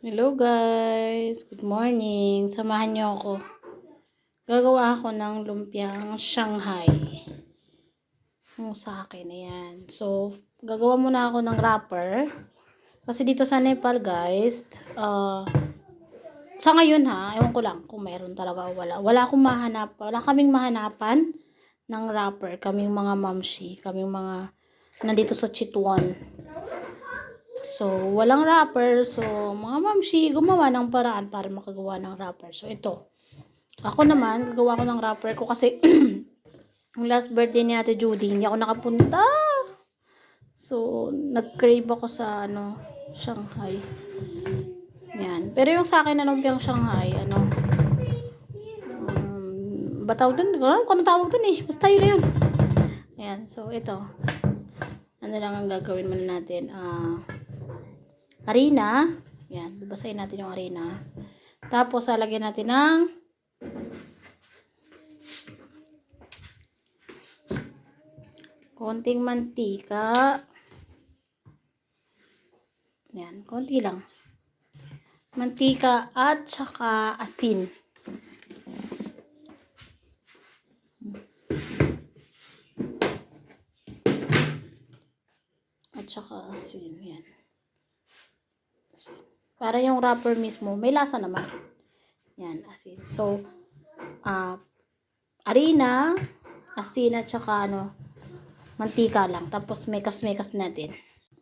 Hello guys! Good morning! Samahan niyo ako. Gagawa ako ng lumpiang Shanghai. Yung sa akin, ayan. So, gagawa muna ako ng wrapper. Kasi dito sa Nepal guys, sa ngayon ha, ewan ko lang kung meron talaga o wala. Wala kaming mahanapan ng wrapper. Kaming mga mamshi, kaming mga nandito sa Chitwan. So, walang wrapper. So, mga mamshi, gumawa ng paraan para makagawa ng wrapper. So, ito. Ako naman, gagawa ko ng wrapper ko kasi yung last birthday ni Ate Judy, hindi ako nakapunta. So, nag-crave ako sa, Shanghai. Yan. Pero yung sa akin, lumpiang Shanghai, ba tawag dun? Kung ano tawag dun eh. Basta yun na yun. Ayan. So, ito. Ano lang ang gagawin muna natin? Harina. Yan, babasahin natin yung harina. Tapos, lalagyan natin ng konting mantika. Yan, konti lang. Mantika at saka asin. At saka asin. Yan. Para yung wrapper mismo, may lasa naman. Yan, asin. So, harina, asin at saka mantika lang. Tapos mekas-mekas natin.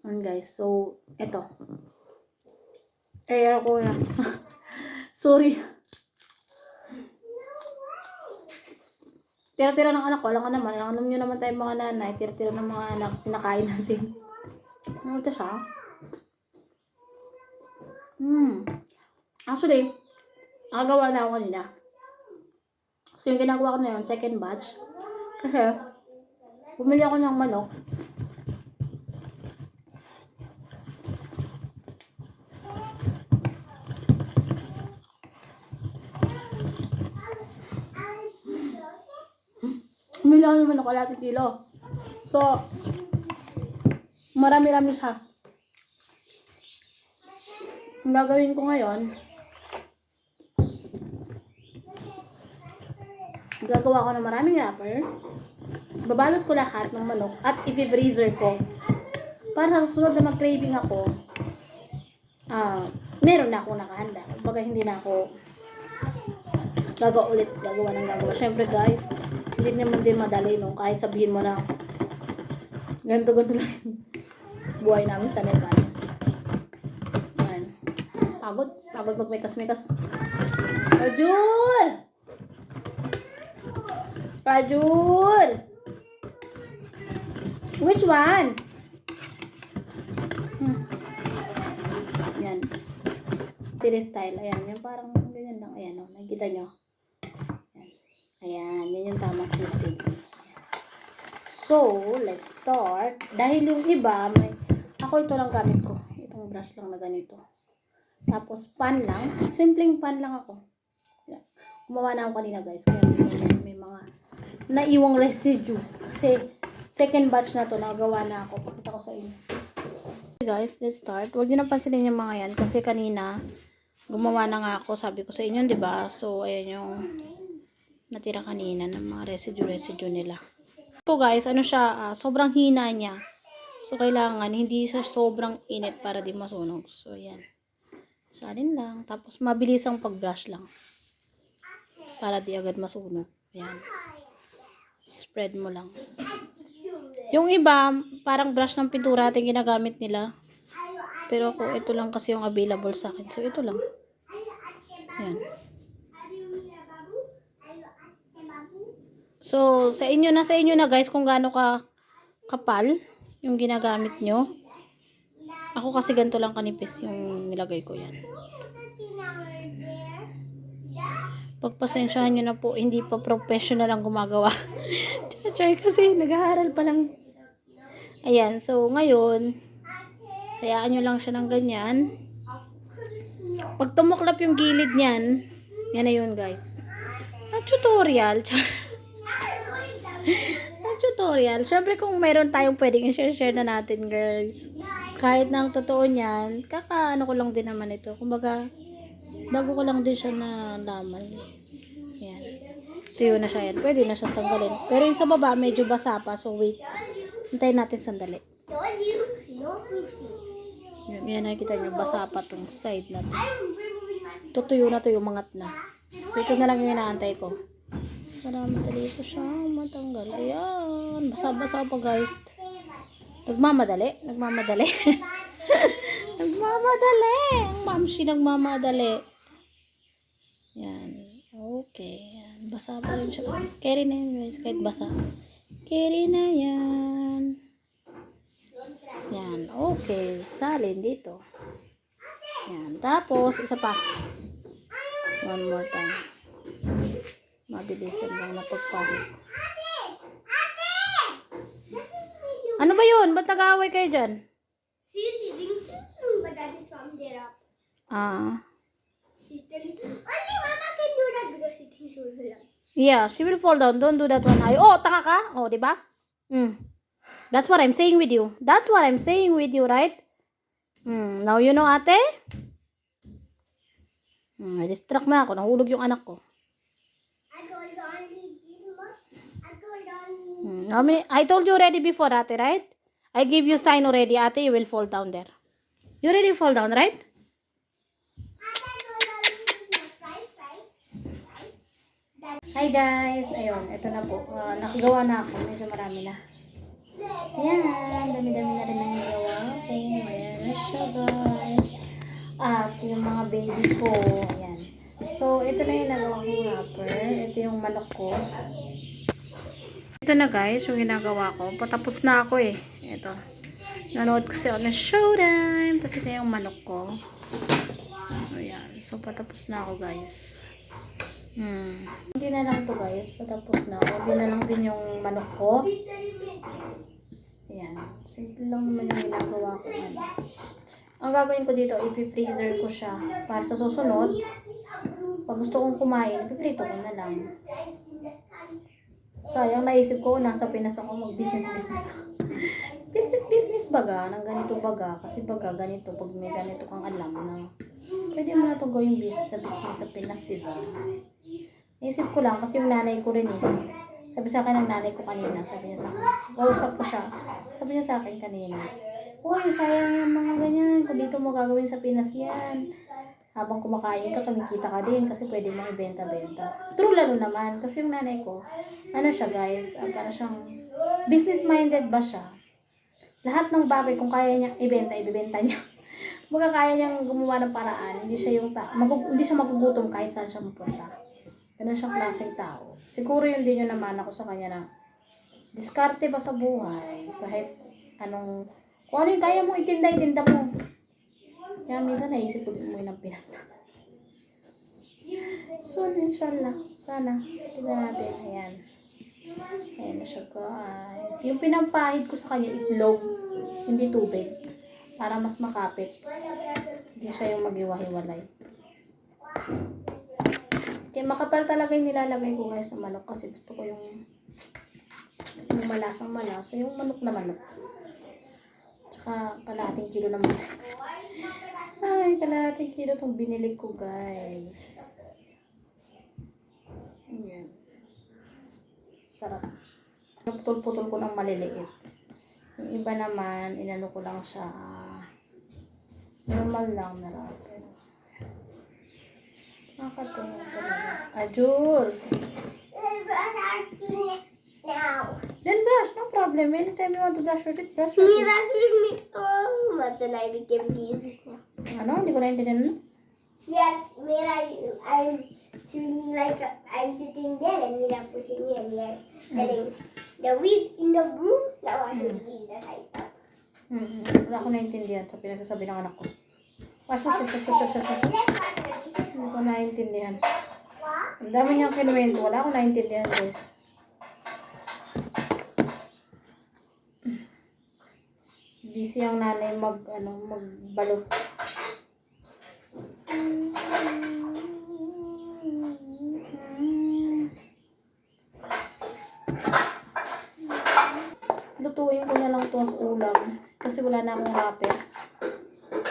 Yan guys. So, eto. Ako na. Sorry. Tira-tira ng anak ko. Alam nga naman. Alam nyo naman tayo mga nanay. Tira-tira ng mga anak. Pinakain natin. Ano ito siya? Actually, nakagawa na ako kanina. So, yung ginagawa ko na yun, second batch. Kasi, bumili ako ng manok. Bumili ako ng manok, kalahati kilo. So, marami-rami siya. Ang gagawin ko ngayon, gagawa ko ng maraming wrapper, babalot ko lahat ng manok at i-freezer ko. Para sa susunod na mag-craving ako, meron na ako nakahanda. Baga hindi na ako gagawa ng gagawa. Syempre guys, hindi naman din madali kahit sabihin mo na ganito lang buhay namin sa Nepal. Pagod magmekas-mekas. Pajul! Which one? Yan. Tiri style. Ayan. Yung parang ganyan lang. Ayan. Nakikita nyo. Ayan. Yan yung tamang twisted. So, let's start. Dahil yung iba, ako ito lang gamit ko. Itong brush lang na ganito. Tapos, pan lang. Simpleng pan lang ako. Ayan. Gumawa na ako kanina guys. Kaya may mga naiwang residue. Kasi, second batch na to, nagawa na ako. Pakita ko sa inyo. Okay guys, let's start. Huwag nyo na pansinin yung mga yan. Kasi kanina, gumawa na nga ako. Sabi ko sa inyo, diba? So, ayan yung natira kanina ng mga residue nila. So guys, siya, sobrang hina niya. So, kailangan, hindi siya sobrang init para di masunog. So, ayan. Salin lang. Tapos, mabilis ang pag-brush lang. Para di agad masunog. Ayan. Spread mo lang. Yung iba, parang brush ng pintura ating ginagamit nila. Pero ako, ito lang kasi yung available sa akin. So, ito lang. Ayan. So, sa inyo na guys kung gaano ka kapal yung ginagamit nyo. Ako kasi ganito lang kanipis yung nilagay ko yan. Pagpasensyahan nyo na po, hindi pa professional ang gumagawa. Try kasi nag-aaral pa lang. Ayan, so ngayon, hayaan nyo lang siya ng ganyan. Pag tumuklap yung gilid niyan, yan na yun guys. Tutorial. Tutorial. Syempre kung mayroon tayong pwedeng i-share na natin guys. kahit na ang totoo niyan, kakaano ko lang din naman ito. Kumbaga, bago ko lang din siya nalaman. Yan. Tuyo na siya yan. Pwede na siyang tanggalin. Pero yung sa baba, medyo basa pa. So, wait. Hintayin natin sandali. Yan, nakikita nyo. Basa pa tong side na to. Tutuyo na to yung mangat na. So, ito na lang yung inaantay ko. Para madali ko siya matanggal. Ayan. Basa-basa pa, guys. Nagmamadali. Nagmamadali. Ang mamshi nagmamadali. Yan. Okay. Yan. Basa pa rin siya. Carry na yan, guys. Kahit basa. Carry na yan. Yan. Okay. Salin dito. Yan. Tapos, isa pa. One more time. Mabilisan lang na pagpahit. Ano ba yun? Ba't nag-aaway kayo dyan? She's eating but that is from there up. She's telling only Mama can do that because she thinks she will fall down. Yeah, she will fall down. Don't do that one. Oh, tanga ka? Oh, di ba? That's what I'm saying with you. That's what I'm saying with you, right? Now you know, ate? Distract na ako. Nahulog yung anak ko. I told you already before, ate, right? I give you sign already, ate, you will fall down there. You already fall down, right? Hi guys! Ayun, ito na po. Nakagawa na ako. Medyo marami na. Ayan, dami-dami na rin ang nagawa ko. Ayan na siya, guys. At yung mga baby ko. Ayan. So, ito na yung nagawa kong wrapper. Ito yung manok ko. Ito na guys, yung ginagawa ko. Patapos na ako eh. Ito. Nanood ko siya na showtime. Tapos ito yung manok ko. Ayan. So, patapos na ako guys. Hindi na lang to guys. Patapos na ako. Hindi na lang din yung manok ko. Ayan. Simple lang naman yung ginagawa ko. Ang gagawin ko dito, ipi-freezer ko siya. Para sa susunod, pag gusto kong kumain, ipiprito ko na lang. Sayang, naisip ko, nasa Pinas ako, mag-business ako. Business baga, ng ganito baga. Kasi baga, ganito, pag may ganito kang alam na, pwede mo na itong gawin sa business sa Pinas, diba? Naisip ko lang, kasi yung nanay ko rin eh. Sabi sa akin ng nanay ko kanina, sabi niya sa akin, kausap ko siya, sabi niya sa akin kanina, uy, sayang yung mga ganyan, kung dito mo gagawin sa Pinas yan. Habang kumakain ka, kumikita ka din kasi pwede mo ibenta-benta. True lalo naman kasi yung nanay ko, ano siya guys, para siyang business-minded ba siya? Lahat ng bagay kung kaya niyang ibenta niya. Baga kaya niyang gumawa ng paraan, hindi siya magugutom kahit saan siya mapunta. Ganun siyang klaseng tao. Siguro yun din yung naman ako sa kanya na diskarte ba sa buhay, kahit kung ano yung kaya mo itinda mo. Kaya minsan naisip ko din umuwi ng Pinas na. Soon, inshallah. Sana. Tignan natin. Ayan. Ayan na siya guys. Yung pinampahid ko sa kanya, itlog. Hindi tubig. Para mas makapit. Hindi siya yung mag-iwahiwalay. Kaya makapal talaga yung nilalagay ko guys sa manok. Kasi gusto ko yung malasang malasa. Yung manok na manok. Tsaka kalahating kilo naman. Ay, kalahating kilo itong binili ko, guys. Ayan. Sarap. Putol-putol ko ng maliliit. Yung iba naman, inano ko lang siya. Normal lang na lang. Pero, nakakatuwa talaga. Ajul! Now. Then brush, no problem. Anytime you want to brush your teeth, brush your teeth. That's what makes so much and I became lazy. Ano? Hindi ko naintindihan ano? Yes, I'm sitting I'm sitting there and Mira pushing me and we are telling the weeds in the broom. Now I should be the size stuff. Wala ko naintindihan sa pinagsasabi ng anak ko. Wash. Hindi ko naintindihan. Ang dami niyang kinuwento. Wala ko naintindihan guys. Busy ang nanay magbalot. Lutuin ko na lang ito as ulam kasi wala na akong wrapper.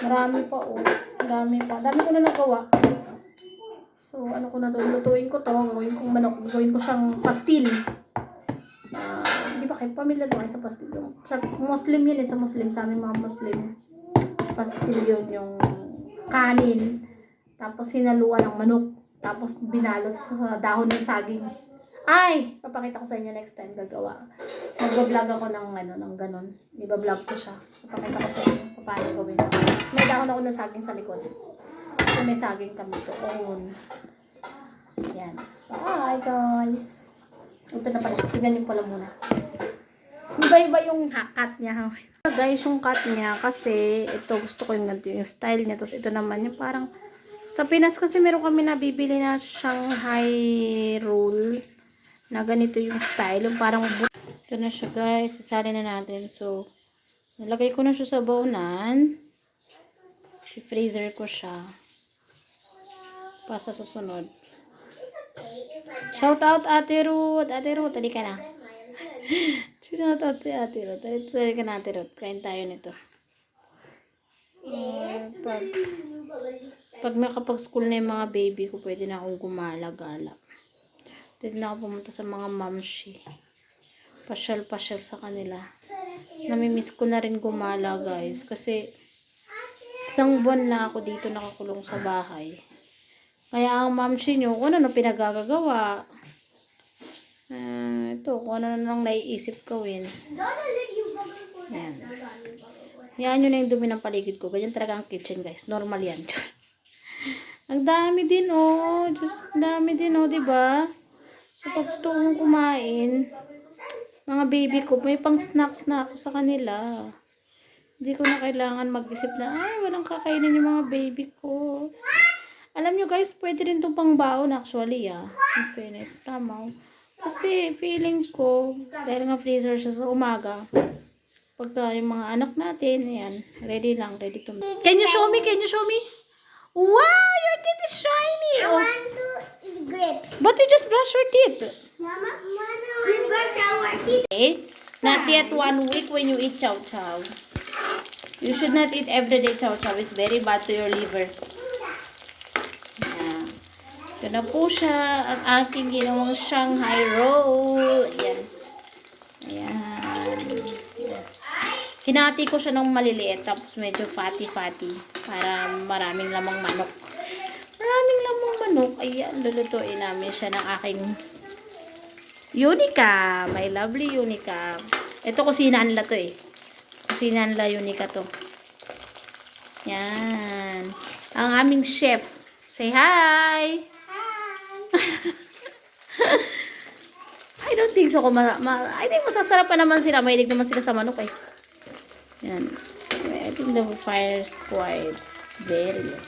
Marami pa, oh. Dami pa. Dami ko na nagawa. So, ano ko na to? Lutuin ko to. Gawin kong manok. Gawin ko siyang pastil. Di ba kayo pamilya doon sa pastil? Sa Muslim yun eh. Sa Muslim. Sa aming mga Muslim. Pastil yun. Yung kanin. Tapos hinaluan ng manok. Tapos binalot sa dahon ng saging. Ay! Papakita ko sa inyo next time. Gagawa. Mag-vlog ako ng ano, ng ganon. Iba-vlog ko siya. Papakita ko sa inyo. Paano gawin. May dahon ako ng saging sa likod. So, may saging kami doon. Yan. Bye, guys. Ito na pala. Tignan niyo pala muna. Iba-iba yung cut niya. Guys, yung cut niya. Kasi, ito gusto ko yung ganito yung style niya. Tapos, ito naman yung parang sa Pinas kasi meron kami nabibili na Shanghai roll. Na ganito yung style. Yung parang ito na siya, guys. Sasali na natin. So, nalagay ko na siya sa bawnan. I-freezer ko siya. Para sa susunod. Shout out Ate Ruth. Ate Ruth, tali ka na. Shout out si Ate Ruth. Tali ka na, Ate Ruth. Kain tayo nito. Pag nakapag-school na yung mga baby ko, pwede na akong gumala-gala. Pwede na ako pumunta sa mga mamshi. Pasyal-pasyal sa kanila. Namimiss ko na rin gumala, guys. Kasi, isang buwan na ako dito nakakulong sa bahay. Kaya ang mamshi nyo, kung ano pinagagagawa. Ito, kung ano lang naiisip gawin. Yan. Yan yun na yung dumi ng paligid ko. Ganyan talaga ang kitchen, guys. Normal yan. Ang dami din, oh. Diyos, ang dami din, oh, diba? So, pag gusto kong kumain, mga baby ko, may pang snacks na ako sa kanila. Hindi ko na kailangan mag-isip na, ay, walang kakainin yung mga baby ko. Alam nyo, guys, pwede rin itong pang baon, actually, ah. In fairness, tama. Kasi, feeling ko, dahil nga freezer siya sa umaga, pagka yung mga anak natin, ayan, ready lang, ready to make. Can you show me? Can you show me? Wow, your teeth is shiny. I want to eat grapes. But you just brush your teeth. Mama, we brush our teeth. Okay? Not yet 1 week when you eat chow chow. You should not eat everyday chow chow. It's very bad to your liver. Yeah. Ito na po siya, ang aking ginawang Shanghai roll. Ayan. Ayan. Ayan. Hinati ko siya ng maliliit, tapos medyo fatty-fatty, para maraming lamang manok. Maraming lamang manok. Ayan, lulutuin namin siya ng aking Unica. My lovely Unica. Ito, kusina nila to eh. Kusina nila Unica to. Yan. Ang aming chef. Say hi! I don't think so. I think masasarap pa naman sila. Mahilig naman sila sa manok eh. Yan. I think the fire is quite very low.